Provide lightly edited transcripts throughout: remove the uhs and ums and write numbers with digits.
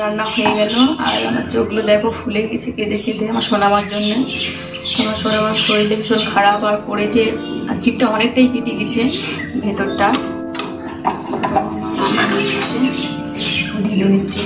রান্না হয়ে গেল। আর আমার চোখগুলো দেখো ফুলে গেছে কেঁদে কেঁদে, আমার সোনামার জন্য। আমার সোনামার শরীরটা ভীষণ খারাপ আর পড়েছে, আর চিপটা অনেকটাই কেটে গেছে ভেতরটা, ঢিলে নিচ্ছে।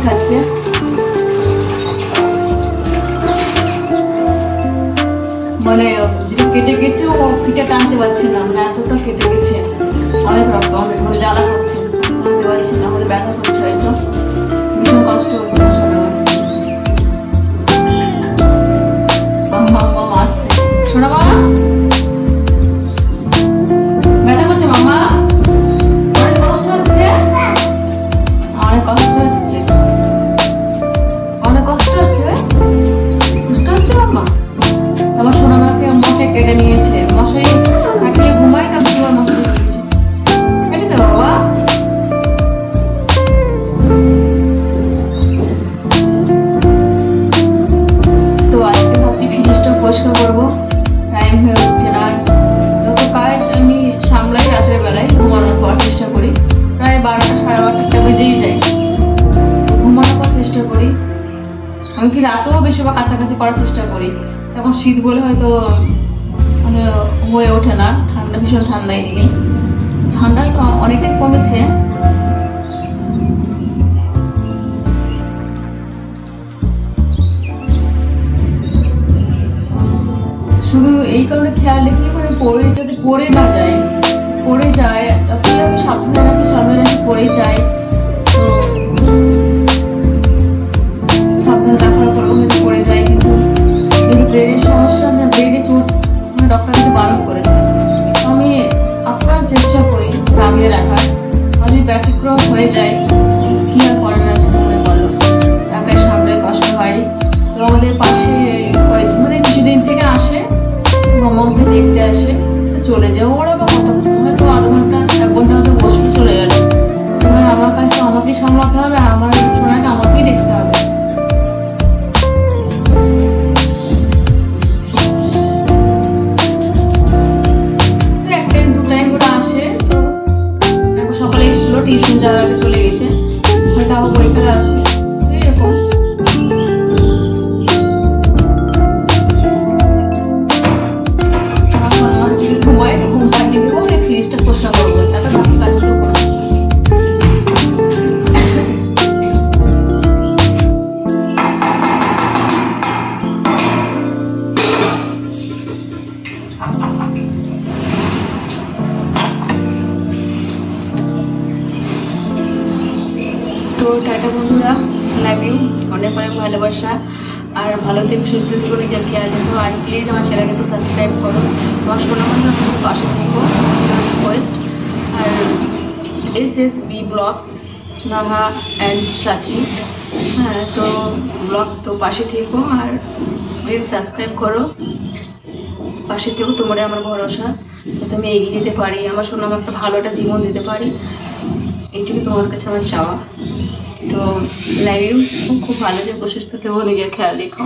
খাচ্ছে মানে যেটা কেটে গেছে ও ফিটা টানতে পারছে না, মানে এতটা কেটে গেছে, অনেক রক্ত, অনেক মানে জ্বালা করছে, টানতে পারছে না, আমাদের ব্যথা করছে, হয়তো ভীষণ কষ্ট হচ্ছে। মামা আসছে, শোনা বাবা ব্যথা করছে, মামা অনেক কষ্ট হচ্ছে, অনেক কষ্ট হচ্ছে, অনেক কষ্ট হচ্ছে, বুঝতে হচ্ছে মামা। আমার সোনা মাকে মশাই কেটে নিয়েছে, মশাই থাকলে ঘুমাই না, ঘুমায় মশাই কেটেছে, কেটেছে বাবা। তো আজকে ভাবছি ফ্রিজটা পরিষ্কার করবো, টাইম হয়ে উঠছে না। যত কাজ আমি সামলাই রাতের বেলায়, ঘুমানোর পর চেষ্টা করি, প্রায় 12টা সাড়ে 12টা বেজেই যায়, ঘুমানোর পর চেষ্টা করি। আমি কি রাতেও বেশিরভাগ কাছাকাছি করার চেষ্টা করি, এখন শীত বলে হয়তো মানে হয়ে ওঠে না, ঠান্ডা ভীষণ ঠান্ডা, এদিকে ঠান্ডাটা অনেকটাই কমেছে। শুধু এই কারণে খেয়াল রেখে মানে যদি পড়ে না যায়, পড়ে যায় তাহলে আমি সাবধানে রাখি, সামনে রাখি, পড়ে যায় তো সাবধানে রাখার পর হয়তো পড়ে যায়। কিন্তু ব্রেনের সমস্যা, ব্রেনে চোট, মানে ডক্টর আমাকে বারণ করেছে, আমি আপ্রাণ চেষ্টা করি সামলে রাখার। আমি ব্যতিক্রম হয়ে যায়, কি আর করার আছে, মনে বলো একাই সামলে কষ্ট হয়। তো আমাদের পাশে মানে কিছুদিন থেকে আসে, মামাকে দেখতে আসে, চলে যায় ওরা, বা কথা হয়তো আধ ঘন্টা 1 ঘন্টা হয়তো বসে চলে গেল। এবার আমার কাছে আমাকেই সামলাতে হবে, আর আমার সোনাকে আমাকেই দেখতে হবে। টিউশন যাওয়ার আগে চলে গেছে, হয়তো আবার বই করে আসবে, এরকম। যদি ঘুমায় তো ঘুম পাঠিয়ে দেবো, ফ্রিজটা পরিষ্কার করবো, তারপর বাকি কাজগুলো করবো। তো টাটা বন্ধুরা, লাভ ইউ, অনেক অনেক ভালোবাসা, আর ভালো থেকে সুস্থ থেকো, নিজের খেয়াল রেখো, আর প্লিজ আমার চ্যানেলকে একটু সাবস্ক্রাইব করো, তোমার সোনামার পাশে থেকো, রিকোয়েস্ট। আর SSB blog Sneha and Sathi, হ্যাঁ তো ব্লগ তো পাশে থেকো, আর প্লিজ সাবস্ক্রাইব করো, পাশে থেকো, তোমরা আমার ভরসা, যাতে আমি এগিয়ে যেতে পারি, আমার সোনামা একটা ভালো একটা জীবন দিতে পারি, এইটুকু তোমার কাছে আমার চাওয়া। তো লাভ ইউ, খুব ভালো থেকো, সুস্থ থেকো, নিজের খেয়াল রেখো।